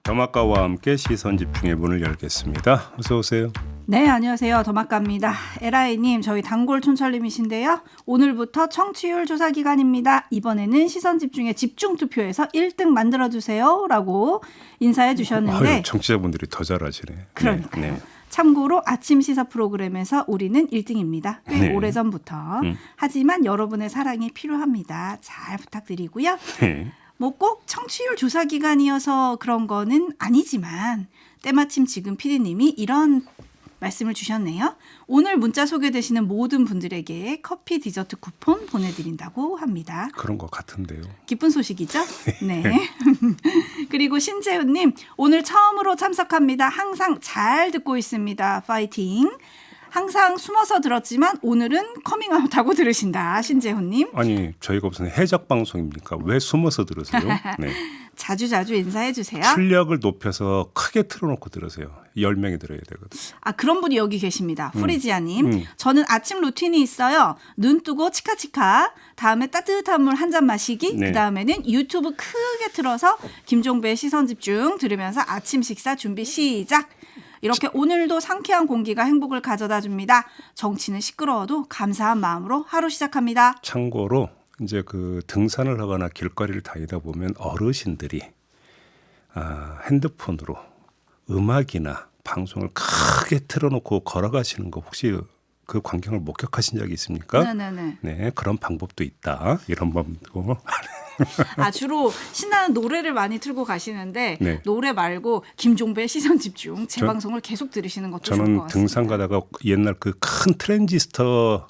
더마카와 함께 시선 집중의 문을 열겠습니다. 어서 오세요. 네, 안녕하세요. 더마카입니다. 에라이님, 저희 단골 촌철님이신데요. 오늘부터 청취율 조사 기간입니다. 이번에는 시선 집중의 집중 투표에서 1등 만들어주세요. 라고 인사해 주셨는데. 아유, 청취자분들이 더 잘하시네. 그러니까요. 네. 참고로 아침 시사 프로그램에서 우리는 1등입니다. 꽤 네. 오래전부터. 하지만 여러분의 사랑이 필요합니다. 잘 부탁드리고요. 네. 뭐 꼭 청취율 조사 기간이어서 그런 거는 아니지만 때마침 지금 PD님이 이런 말씀을 주셨네요. 오늘 문자 소개되시는 모든 분들에게 커피 디저트 쿠폰 보내드린다고 합니다. 그런 것 같은데요. 기쁜 소식이죠? 네. 그리고 신재훈님, 오늘 처음으로 참석합니다. 항상 잘 듣고 있습니다. 파이팅. 항상 숨어서 들었지만 오늘은 커밍아웃하고 들으신다. 신재훈님. 아니, 저희가 무슨 해적 방송입니까? 왜 숨어서 들으세요? 네. 자주자주 인사해 주세요. 출력을 높여서 크게 틀어놓고 들으세요. 10명이 들어야 되거든요. 아, 그런 분이 여기 계십니다. 프리지아님. 저는 아침 루틴이 있어요. 눈 뜨고 치카치카. 다음에 따뜻한 물 한 잔 마시기. 네. 그다음에는 유튜브 크게 틀어서 김종배의 시선집중 들으면서 아침 식사 준비 시작. 이렇게 오늘도 상쾌한 공기가 행복을 가져다 줍니다. 정치는 시끄러워도 감사한 마음으로 하루 시작합니다. 참고로 이제 그 등산을 하거나 길거리를 다니다 보면 어르신들이 핸드폰으로 음악이나 방송을 크게 틀어놓고 걸어가시는 거 혹시 그 광경을 목격하신 적이 있습니까? 네네네. 네, 그런 방법도 있다. 이런 방법도. 아, 주로 신나는 노래를 많이 틀고 가시는데 네. 노래 말고 김종배의 시선 집중 재방송을 계속 들으시는 것도 좋을 것 저는 같습니다. 등산 가다가 옛날 그 큰 트랜지스터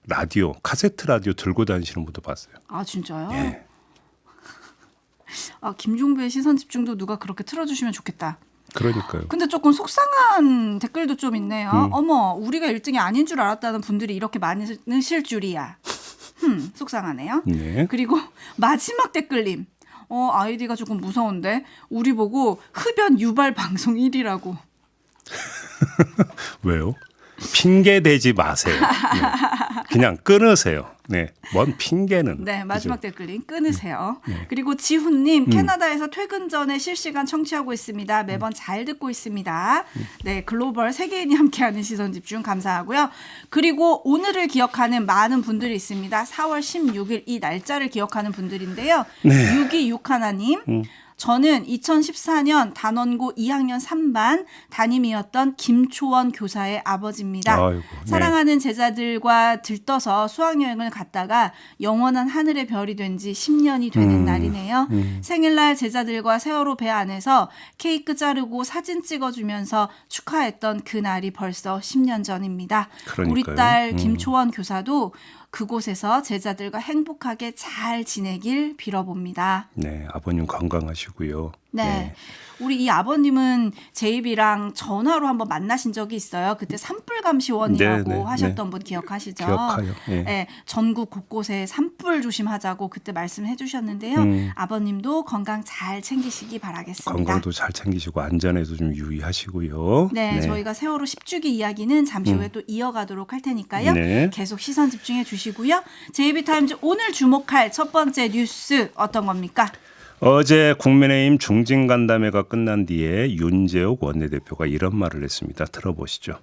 라디오, 카세트 라디오 들고 다니시는 분도 봤어요. 아, 진짜요? 예. 아, 김종배의 시선 집중도 누가 그렇게 틀어주시면 좋겠다. 그러니까요. 근데 조금 속상한 댓글도 좀 있네요. 어머, 우리가 1등이 아닌 줄 알았다는 분들이 이렇게 많으실 줄이야. 속상하네요. 네. 그리고 마지막 댓글님. 아이디가 조금 무서운데. 우리 보고 흡연 유발 방송 1위라고. 왜요? 핑계 대지 마세요. 네. 그냥 끊으세요. 네, 뭔 핑계는. 네, 마지막 그죠? 댓글님 끊으세요. 그리고 지훈님, 캐나다에서 퇴근 전에 실시간 청취하고 있습니다. 매번 잘 듣고 있습니다. 네, 글로벌 세계인이 함께하는 시선집중 감사하고요. 그리고 오늘을 기억하는 많은 분들이 있습니다. 4월 16일 이 날짜를 기억하는 분들인데요. 네. 6261님. 저는 2014년 단원고 2학년 3반 담임이었던 김초원 교사의 아버지입니다. 아이고, 네. 사랑하는 제자들과 들떠서 수학여행을 갔다가 영원한 하늘의 별이 된 지 10년이 되는 날이네요. 생일날 제자들과 세월호 배 안에서 케이크 자르고 사진 찍어주면서 축하했던 그 날이 벌써 10년 전입니다. 그러니까요. 우리 딸 김초원 교사도 그곳에서 제자들과 행복하게 잘 지내길 빌어봅니다. 네, 아버님 건강하시고요. 네. 우리 이 아버님은 제 입이랑 전화로 한번 만나신 적이 있어요. 그때 산불감시원이라고 네, 네, 하셨던 네. 분 기억하시죠? 기억해요. 네. 네, 전국 곳곳에 산불 조심하자고 그때 말씀해 주셨는데요. 아버님도 건강 잘 챙기시기 바라겠습니다. 건강도 잘 챙기시고 안전에도 좀 유의하시고요. 네, 저희가 세월호 10주기 이야기는 잠시 후에 또 이어가도록 할 테니까요. 네. 계속 시선 집중해 주시고요. JB타임즈 오늘 주목할 첫 번째 뉴스 어떤 겁니까? 어제 국민의힘 중진간담회가 끝난 뒤에 윤재욱 원내대표가 이런 말을 했습니다. 들어보시죠.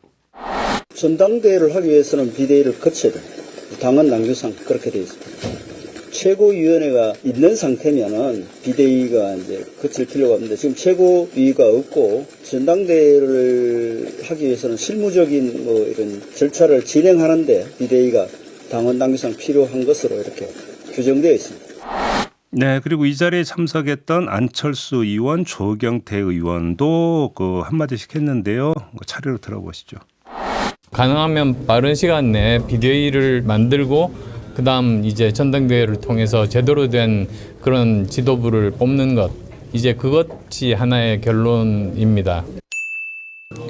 전당대회를 하기 위해서는 비대위를 거쳐야 됩니다. 당헌 당규상 그렇게 되어 있습니다. 최고위원회가 있는 상태면은 비대위가 이제 거칠 필요가 없는데 지금 최고위가 없고 전당대회를 하기 위해서는 실무적인 뭐 이런 절차를 진행하는데 비대위가 당헌 당규상 필요한 것으로 이렇게 규정되어 있습니다. 네, 그리고 이 자리에 참석했던 안철수 의원, 조경태 의원도 그 한마디씩 했는데요. 차례로 들어보시죠. 가능하면 빠른 시간 내에 비대위를 만들고 그다음 이제 전당대회를 통해서 제대로 된 그런 지도부를 뽑는 것, 이제 그것이 하나의 결론입니다.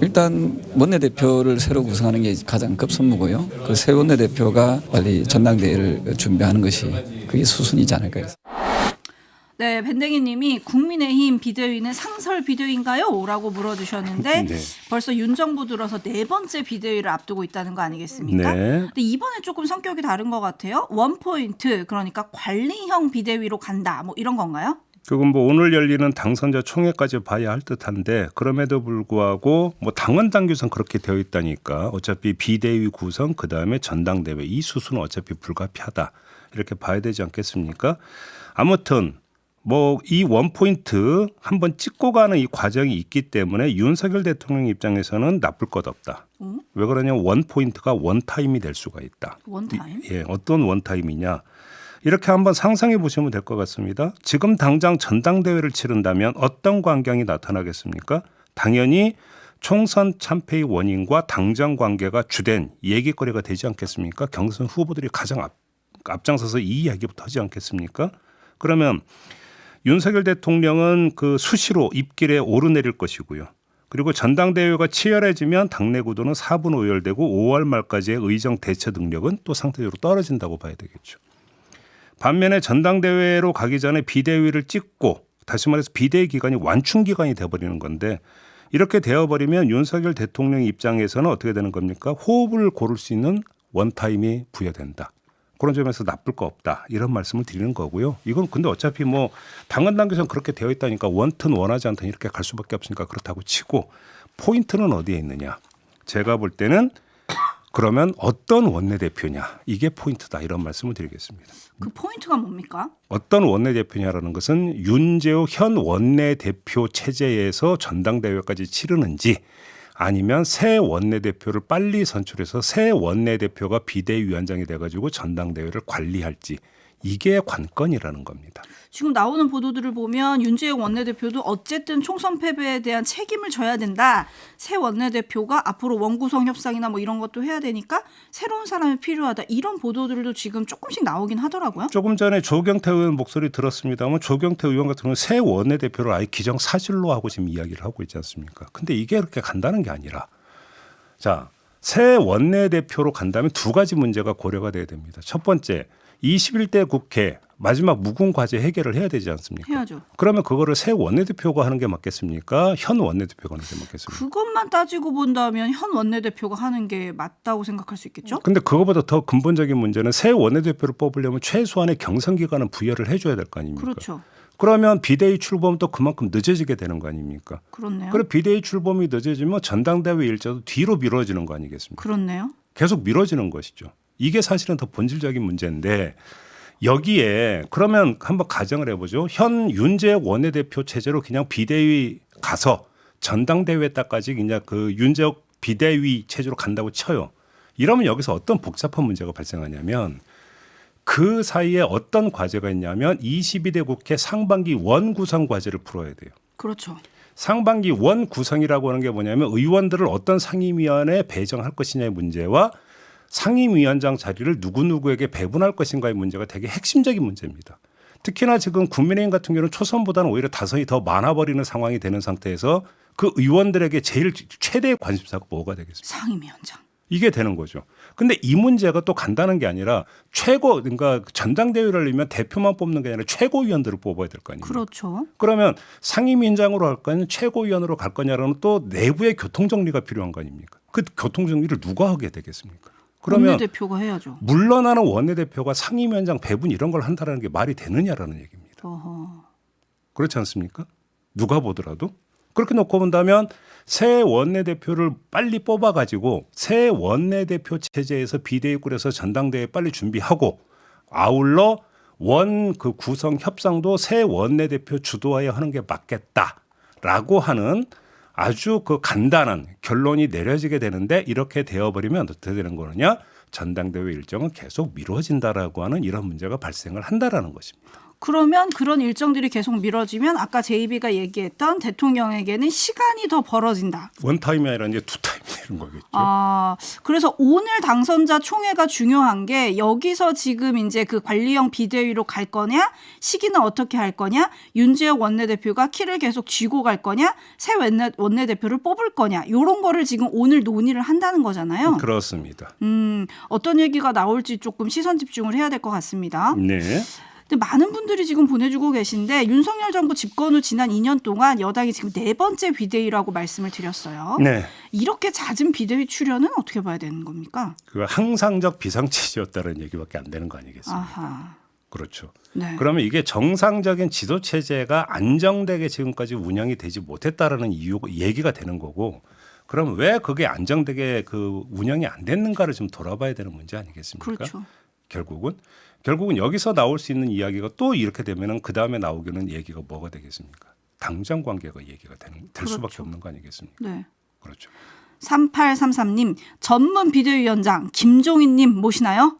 일단 원내대표를 새로 구성하는 게 가장 급선무고요. 그 새 원내대표가 빨리 전당대회를 준비하는 것이 그게 수순이지 않을까 해서. 네, 밴댕이님이 국민의힘 비대위는 상설 비대위인가요? 라고 물어주셨는데 네. 벌써 윤 정부 들어서 네 번째 비대위를 앞두고 있다는 거 아니겠습니까? 네. 근데 이번에 조금 성격이 다른 것 같아요. 원포인트, 그러니까 관리형 비대위로 간다, 뭐 이런 건가요? 그건 뭐 오늘 열리는 당선자 총회까지 봐야 할 듯한데 그럼에도 불구하고 뭐 당원 당규상 그렇게 되어 있다니까 어차피 비대위 구성 그다음에 전당대회 이 수순은 어차피 불가피하다 이렇게 봐야 되지 않겠습니까? 아무튼 뭐 이 원포인트 한번 찍고 가는 이 과정이 있기 때문에 윤석열 대통령 입장에서는 나쁠 것 없다. 왜 그러냐면 원포인트가 원타임이 될 수가 있다. 원타임? 예, 어떤 원타임이냐. 이렇게 한번 상상해 보시면 될 것 같습니다. 지금 당장 전당대회를 치른다면 어떤 광경이 나타나겠습니까? 당연히 총선 참패의 원인과 당정 관계가 주된 얘기거리가 되지 않겠습니까? 경선 후보들이 가장 앞장서서 이 이야기부터 하지 않겠습니까? 그러면 윤석열 대통령은 그 수시로 입길에 오르내릴 것이고요. 그리고 전당대회가 치열해지면 당내 구도는 4분 오열되고 5월 말까지의 의정 대처 능력은 또 상대적으로 떨어진다고 봐야 되겠죠. 반면에 전당대회로 가기 전에 비대위를 찍고 다시 말해서 비대위 기간이 완충 기간이 돼버리는 건데 이렇게 되어버리면 윤석열 대통령 입장에서는 어떻게 되는 겁니까? 호흡을 고를 수 있는 원타임이 부여된다. 그런 점에서 나쁠 거 없다. 이런 말씀을 드리는 거고요. 이건 근데 어차피 뭐 당헌 당규상 그렇게 되어 있다니까 원튼 원하지 않든 이렇게 갈 수밖에 없으니까 그렇다고 치고 포인트는 어디에 있느냐. 제가 볼 때는 그러면 어떤 원내대표냐. 이게 포인트다. 이런 말씀을 드리겠습니다. 그 포인트가 뭡니까? 어떤 원내대표냐라는 것은 윤재호 현 원내대표 체제에서 전당대회까지 치르는지 아니면 새 원내대표를 빨리 선출해서 새 원내대표가 비대위원장이 돼가지고 전당대회를 관리할지 이게 관건이라는 겁니다. 지금 나오는 보도들을 보면 윤재용 원내대표도 어쨌든 총선 패배에 대한 책임을 져야 된다. 새 원내대표가 앞으로 원구성 협상이나 뭐 이런 것도 해야 되니까 새로운 사람이 필요하다. 이런 보도들도 지금 조금씩 나오긴 하더라고요. 조금 전에 조경태 의원 목소리 들었습니다만 조경태 의원 같은 경우는 새 원내대표를 아예 기정사실로 하고 지금 이야기를 하고 있지 않습니까? 근데 이게 그렇게 간다는 게 아니라 자, 새 원내대표로 간다면 두 가지 문제가 고려가 돼야 됩니다. 첫 번째, 21대 국회 마지막 묵은 과제 해결을 해야 되지 않습니까? 해야죠. 그러면 그거를 새 원내대표가 하는 게 맞겠습니까? 현 원내대표가 하는 게 맞겠습니까? 그것만 따지고 본다면 현 원내대표가 하는 게 맞다고 생각할 수 있겠죠? 근데 그거보다 더 근본적인 문제는 새 원내대표를 뽑으려면 최소한의 경선 기간은 부여를 해줘야 될 거 아닙니까? 그렇죠. 그러면 비대위 출범도 그만큼 늦어지게 되는 거 아닙니까? 그렇네요. 그리고 비대위 출범이 늦어지면 전당대회 일자도 뒤로 미뤄지는 거 아니겠습니까? 그렇네요. 계속 미뤄지는 것이죠. 이게 사실은 더 본질적인 문제인데 여기에 그러면 한번 가정을 해보죠. 현 윤재혁 원내대표 체제로 그냥 비대위 가서 전당대회 때까지 그냥 그 윤재혁 비대위 체제로 간다고 쳐요. 이러면 여기서 어떤 복잡한 문제가 발생하냐면 그 사이에 어떤 과제가 있냐면 22대 국회 상반기 원구성 과제를 풀어야 돼요. 그렇죠. 상반기 원구성이라고 하는 게 뭐냐면 의원들을 어떤 상임위원회에 배정할 것이냐의 문제와 상임위원장 자리를 누구누구에게 배분할 것인가의 문제가 되게 핵심적인 문제입니다. 특히나 지금 국민의힘 같은 경우는 초선보다는 오히려 다선이 더 많아버리는 상황이 되는 상태에서 그 의원들에게 제일 최대의 관심사가 뭐가 되겠습니까? 상임위원장. 이게 되는 거죠. 근데 이 문제가 또 간단한 게 아니라 최고 그러니까 전당대회를 열리면 대표만 뽑는 게 아니라 최고위원들을 뽑아야 될 거 아닙니까? 그렇죠. 그러면 상임위원장으로 갈 거냐 최고위원으로 갈 거냐라는 또 내부의 교통정리가 필요한 거 아닙니까? 그 교통정리를 누가 하게 되겠습니까? 그러면 원내대표가 해야죠. 물러나는 원내대표가 상임위원장 배분 이런 걸 한다는 게 말이 되느냐라는 얘기입니다. 어허. 그렇지 않습니까? 누가 보더라도. 그렇게 놓고 본다면 새 원내대표를 빨리 뽑아가지고 새 원내대표 체제에서 비대위 꾸려서 전당대회 빨리 준비하고 아울러 원 그 구성 협상도 새 원내대표 주도하여 하는 게 맞겠다라고 하는 아주 그 간단한 결론이 내려지게 되는데 이렇게 되어버리면 어떻게 되는 거느냐? 전당대회 일정은 계속 미뤄진다라고 하는 이런 문제가 발생을 한다라는 것입니다. 그러면 그런 일정들이 계속 미뤄지면 아까 제이비가 얘기했던 대통령에게는 시간이 더 벌어진다. 원타임이 아니라 이제 투타임이 되는 거겠죠. 아, 그래서 오늘 당선자 총회가 중요한 게 여기서 지금 이제 그 관리형 비대위로 갈 거냐, 시기는 어떻게 할 거냐, 윤재혁 원내대표가 키를 계속 쥐고 갈 거냐, 새 원내대표를 뽑을 거냐, 이런 거를 지금 오늘 논의를 한다는 거잖아요. 그렇습니다. 어떤 얘기가 나올지 조금 시선 집중을 해야 될 것 같습니다. 네. 근데 많은 분들이 지금 보내주고 계신데 윤석열 정부 집권 후 지난 2년 동안 여당이 지금 4번째 비대위라고 말씀을 드렸어요. 네. 이렇게 잦은 비대위 출연은 어떻게 봐야 되는 겁니까? 그 항상적 비상치시였다는 얘기밖에 안 되는 거 아니겠습니까? 아하. 그렇죠. 네. 그러면 이게 정상적인 지도 체제가 안정되게 지금까지 운영이 되지 못했다라는 이유 얘기가 되는 거고, 그럼 왜 그게 안정되게 그 운영이 안 됐는가를 좀 돌아봐야 되는 문제 아니겠습니까? 그렇죠. 결국은 여기서 나올 수 있는 이야기가 또 이렇게 되면은 그 다음에 나오기는 얘기가 뭐가 되겠습니까? 당정 관계가 얘기가 될 수밖에 없는 거 아니겠습니까? 네. 그렇죠. 3833님 전문 비대위원장 김종인님 모시나요?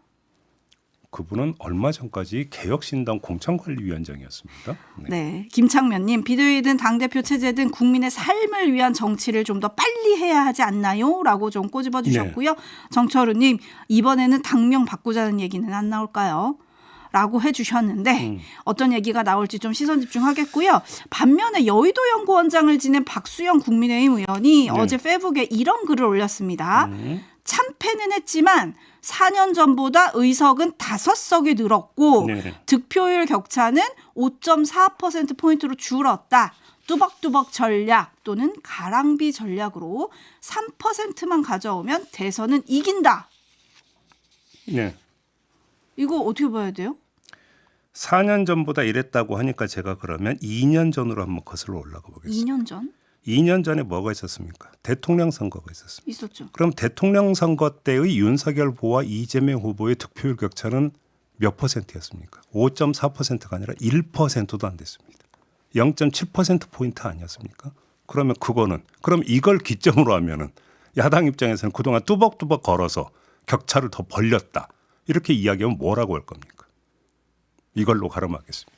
그분은 얼마 전까지 개혁신당 공천관리위원장이었습니다. 네. 네. 김창면님 비대위든 당대표 체제든 국민의 삶을 위한 정치를 좀 더 빨리 해야 하지 않나요? 라고 좀 꼬집어 주셨고요. 정철우님 이번에는 당명 바꾸자는 얘기는 안 나올까요? 라고 해주셨는데 어떤 얘기가 나올지 좀 시선 집중하겠고요. 반면에 여의도연구원장을 지낸 박수영 국민의힘 의원이 어제 페북에 이런 글을 올렸습니다. 참패는 했지만 4년 전보다 의석은 5석이 늘었고 네. 득표율 격차는 5.4%포인트로 줄었다. 뚜벅뚜벅 전략 또는 가랑비 전략으로 3%만 가져오면 대선은 이긴다. 네. 이거 어떻게 봐야 돼요? 4년 전보다 이랬다고 하니까 제가 그러면 2년 전으로 한번 거슬러 올라가 보겠습니다. 2년 전? 2년 전에 뭐가 있었습니까? 대통령 선거가 있었습니다. 있었죠. 그럼 대통령 선거 때의 윤석열 후보와 이재명 후보의 득표율 격차는 몇 퍼센트였습니까? 5.4%가 아니라 1%도 안 됐습니다. 0.7%포인트 아니었습니까? 그러면 그럼 이걸 기점으로 하면은 야당 입장에서는 그동안 뚜벅뚜벅 걸어서 격차를 더 벌렸다. 이렇게 이야기하면 뭐라고 할 겁니까? 이걸로 가름하겠습니다.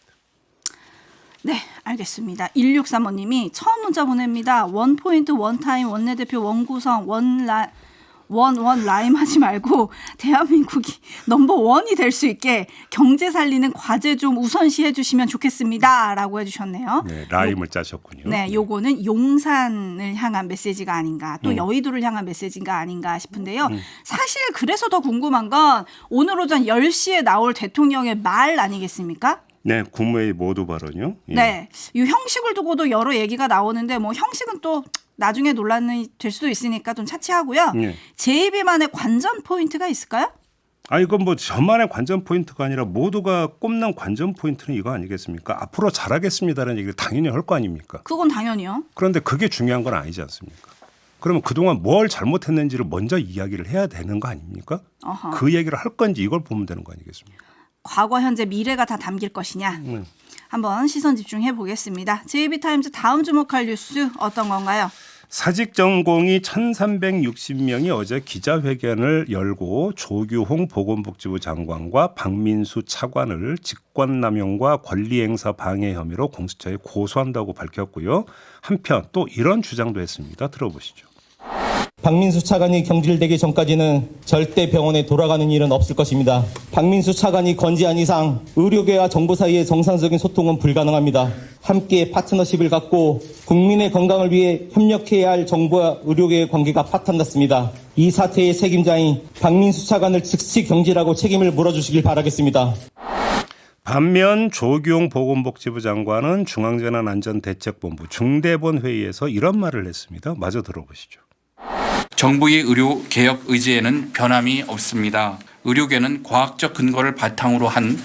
네, 알겠습니다. 1635님이 처음 문자 보냅니다. 원포인트, 원타임, 원내대표, 원구성, 원라임 하지 말고 대한민국이 넘버원이 될 수 있게 경제 살리는 과제 좀 우선시해 주시면 좋겠습니다. 라고 해주셨네요. 네, 라임을 짜셨군요. 네, 요거는 용산을 향한 메시지가 아닌가 또 여의도를 향한 메시지가 아닌가 싶은데요. 사실 그래서 더 궁금한 건 오늘 오전 10시에 나올 대통령의 말 아니겠습니까? 네, 국무회의 모두 발언이요. 예. 네, 이 형식을 두고도 여러 얘기가 나오는데 뭐 형식은 또 나중에 논란이 될 수도 있으니까 좀 차치하고요. 제2비만의 관전 포인트가 있을까요? 이건 뭐 저만의 관전 포인트가 아니라 모두가 꼽는 관전 포인트는 이거 아니겠습니까? 앞으로 잘하겠습니다라는 얘기를 당연히 할 거 아닙니까? 그건 당연히요. 그런데 그게 중요한 건 아니지 않습니까? 그러면 그동안 뭘 잘못했는지를 먼저 이야기를 해야 되는 거 아닙니까? 어허. 그 얘기를 할 건지 이걸 보면 되는 거 아니겠습니까? 과거, 현재, 미래가 다 담길 것이냐. 한번 시선 집중해 보겠습니다. JB타임즈 다음 주목할 뉴스 어떤 건가요? 사직 전공이 1,360명이 어제 기자회견을 열고 조규홍 보건복지부 장관과 박민수 차관을 직권남용과 권리행사 방해 혐의로 공수처에 고소한다고 밝혔고요. 한편 또 이런 주장도 했습니다. 들어보시죠. 박민수 차관이 경질되기 전까지는 절대 병원에 돌아가는 일은 없을 것입니다. 박민수 차관이 건재한 이상 의료계와 정부 사이의 정상적인 소통은 불가능합니다. 함께 파트너십을 갖고 국민의 건강을 위해 협력해야 할 정부와 의료계의 관계가 파탄났습니다. 이 사태의 책임자인 박민수 차관을 즉시 경질하고 책임을 물어주시길 바라겠습니다. 반면 조규홍 보건복지부 장관은 중앙재난안전대책본부 중대본 회의에서 이런 말을 했습니다. 마저 들어보시죠. 정부의 의료 개혁 의지에는 변함이 없습니다. 의료계는 과학적 근거를 바탕으로 한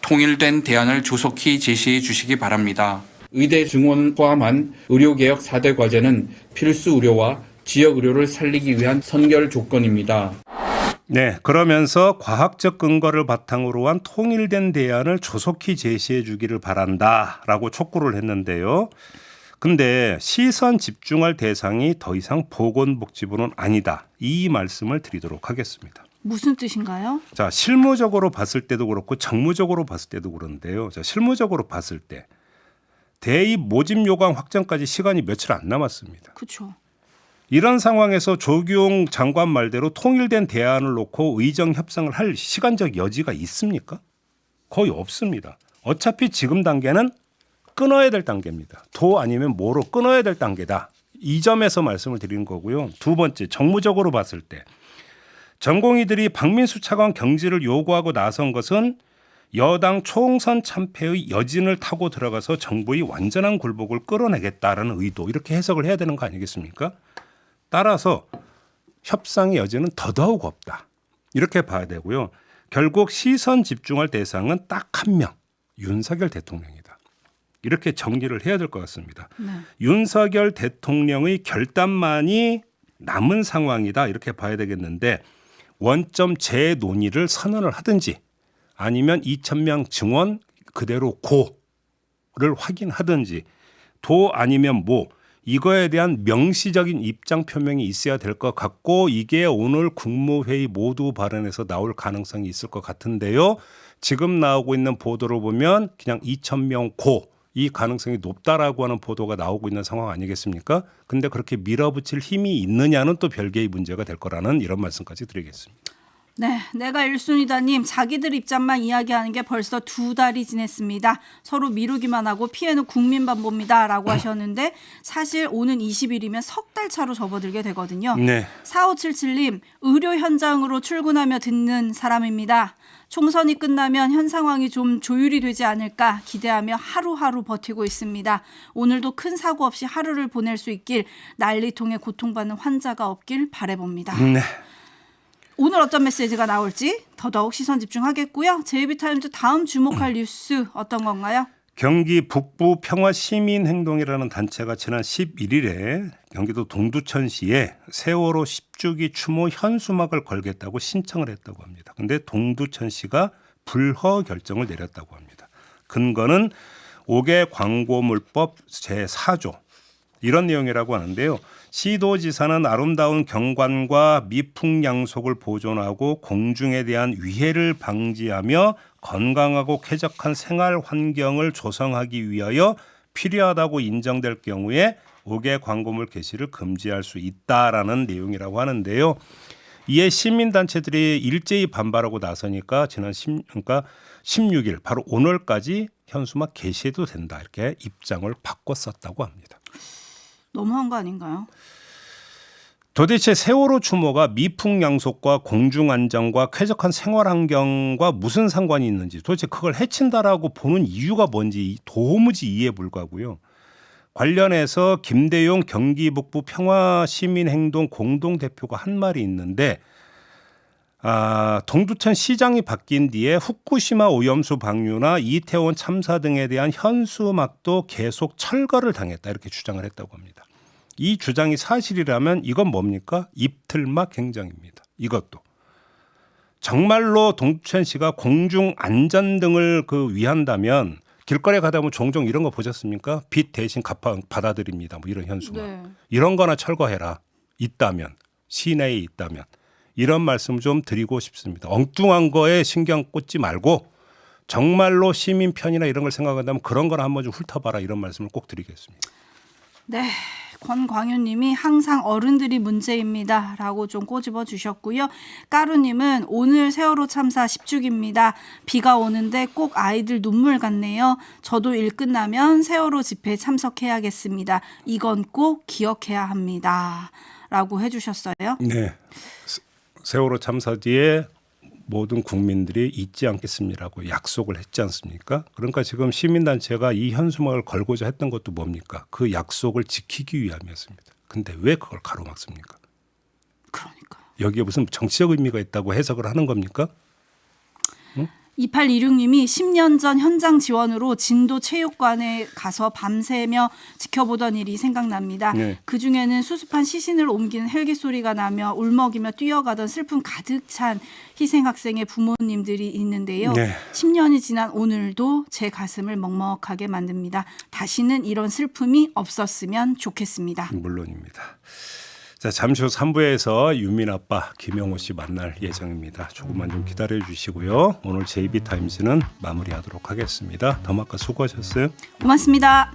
통일된 대안을 조속히 제시해 주시기 바랍니다. 의대 증원 포함한 의료개혁 4대 과제는 필수 의료와 지역 의료를 살리기 위한 선결 조건입니다. 네, 그러면서 과학적 근거를 바탕으로 한 통일된 대안을 조속히 제시해 주기를 바란다라고 촉구를 했는데요. 근데 시선 집중할 대상이 더 이상 보건복지부는 아니다. 이 말씀을 드리도록 하겠습니다. 무슨 뜻인가요? 자, 실무적으로 봤을 때도 그렇고 정무적으로 봤을 때도 그런데요. 자, 실무적으로 봤을 때 대입 모집 요강 확정까지 시간이 며칠 안 남았습니다. 그렇죠. 이런 상황에서 조규홍 장관 말대로 통일된 대안을 놓고 의정 협상을 할 시간적 여지가 있습니까? 거의 없습니다. 어차피 지금 단계는 끊어야 될 단계입니다. 도 아니면 뭐로 끊어야 될 단계다. 이 점에서 말씀을 드리는 거고요. 두 번째, 정무적으로 봤을 때 전공의들이 박민수 차관 경질을 요구하고 나선 것은 여당 총선 참패의 여진을 타고 들어가서 정부의 완전한 굴복을 끌어내겠다라는 의도, 이렇게 해석을 해야 되는 거 아니겠습니까? 따라서 협상의 여지는 더더욱 없다. 이렇게 봐야 되고요. 결국 시선 집중할 대상은 딱 한 명, 윤석열 대통령이다. 이렇게 정리를 해야 될 것 같습니다. 네. 윤석열 대통령의 결단만이 남은 상황이다 이렇게 봐야 되겠는데 원점 재논의를 선언을 하든지 아니면 2,000명 증원 그대로 고를 확인하든지 도 아니면 뭐 이거에 대한 명시적인 입장 표명이 있어야 될 것 같고 이게 오늘 국무회의 모두 발언에서 나올 가능성이 있을 것 같은데요. 지금 나오고 있는 보도를 보면 그냥 2,000명 고 이 가능성이 높다라고 하는 보도가 나오고 있는 상황 아니겠습니까? 근데 그렇게 밀어붙일 힘이 있느냐는 또 별개의 문제가 될 거라는 이런 말씀까지 드리겠습니다. 네, 내가 1순위다님 자기들 입장만 이야기하는 게 벌써 2달이 지냈습니다. 서로 미루기만 하고 피해는 국민 반보입니다. 라고 하셨는데 사실 오는 20일이면 석 달 차로 접어들게 되거든요. 네. 4577님 의료 현장으로 출근하며 듣는 사람입니다. 총선이 끝나면 현 상황이 좀 조율이 되지 않을까 기대하며 하루하루 버티고 있습니다. 오늘도 큰 사고 없이 하루를 보낼 수 있길 난리통에 고통받는 환자가 없길 바라봅니다. 네. 오늘 어떤 메시지가 나올지 더더욱 시선 집중하겠고요. JB타임즈 다음 주목할 뉴스 어떤 건가요? 경기 북부 평화시민행동이라는 단체가 지난 11일에 경기도 동두천시에 세월호 10주기 추모 현수막을 걸겠다고 신청을 했다고 합니다. 그런데 동두천시가 불허 결정을 내렸다고 합니다. 근거는 5개 광고물법 제4조 이런 내용이라고 하는데요. 시도지사는 아름다운 경관과 미풍양속을 보존하고 공중에 대한 위해를 방지하며 건강하고 쾌적한 생활 환경을 조성하기 위하여 필요하다고 인정될 경우에 5개 광고물 게시를 금지할 수 있다라는 내용이라고 하는데요. 이에 시민단체들이 일제히 반발하고 나서니까 지난 16일 바로 오늘까지 현수막 게시해도 된다 이렇게 입장을 바꿨었다고 합니다. 너무한 거 아닌가요? 도대체 세월호 추모가 미풍양속과 공중안전과 쾌적한 생활환경과 무슨 상관이 있는지 도대체 그걸 해친다라고 보는 이유가 뭔지 도무지 이해 불가고요. 관련해서 김대용 경기 북부 평화시민행동 공동대표가 한 말이 있는데 동두천 시장이 바뀐 뒤에 후쿠시마 오염수 방류나 이태원 참사 등에 대한 현수막도 계속 철거를 당했다 이렇게 주장을 했다고 합니다. 이 주장이 사실이라면 이건 뭡니까? 입틀막 행정입니다. 이것도. 정말로 동두천시가 공중 안전 등을 위한다면 길거리에 가다 보면 종종 이런 거 보셨습니까? 빚 대신 받아들입니다. 뭐 이런 현수막. 네. 이런 거나 철거해라. 있다면. 시내에 있다면. 이런 말씀 좀 드리고 싶습니다. 엉뚱한 거에 신경 꽂지 말고 정말로 시민 편이나 이런 걸 생각한다면 그런 거나 한번 좀 훑어봐라 이런 말씀을 꼭 드리겠습니다. 네. 권광윤님이 항상 어른들이 문제입니다. 라고 좀 꼬집어 주셨고요. 까루님은 오늘 세월호 참사 10주기입니다. 비가 오는데 꼭 아이들 눈물 같네요. 저도 일 끝나면 세월호 집회에 참석해야겠습니다. 이건 꼭 기억해야 합니다. 라고 해주셨어요. 네. 세월호 참사 뒤에 모든 국민들이 잊지 않겠습니다라고 약속을 했지 않습니까? 그러니까 지금 시민단체가 이 현수막을 걸고자 했던 것도 뭡니까? 그 약속을 지키기 위함이었습니다. 근데 왜 그걸 가로막습니까? 그러니까. 여기에 무슨 정치적 의미가 있다고 해석을 하는 겁니까? 2826님이 10년 전 현장 지원으로 진도 체육관에 가서 밤새며 지켜보던 일이 생각납니다. 네. 그중에는 수습한 시신을 옮기는 헬기 소리가 나며 울먹이며 뛰어가던 슬픔 가득 찬 희생학생의 부모님들이 있는데요. 네. 10년이 지난 오늘도 제 가슴을 먹먹하게 만듭니다. 다시는 이런 슬픔이 없었으면 좋겠습니다. 물론입니다. 자, 잠시 후 3부에서 유민 아빠 김영호 씨 만날 예정입니다. 조금만 좀 기다려 주시고요. 오늘 JB타임즈는 마무리하도록 하겠습니다. 더마카 수고하셨어요. 고맙습니다.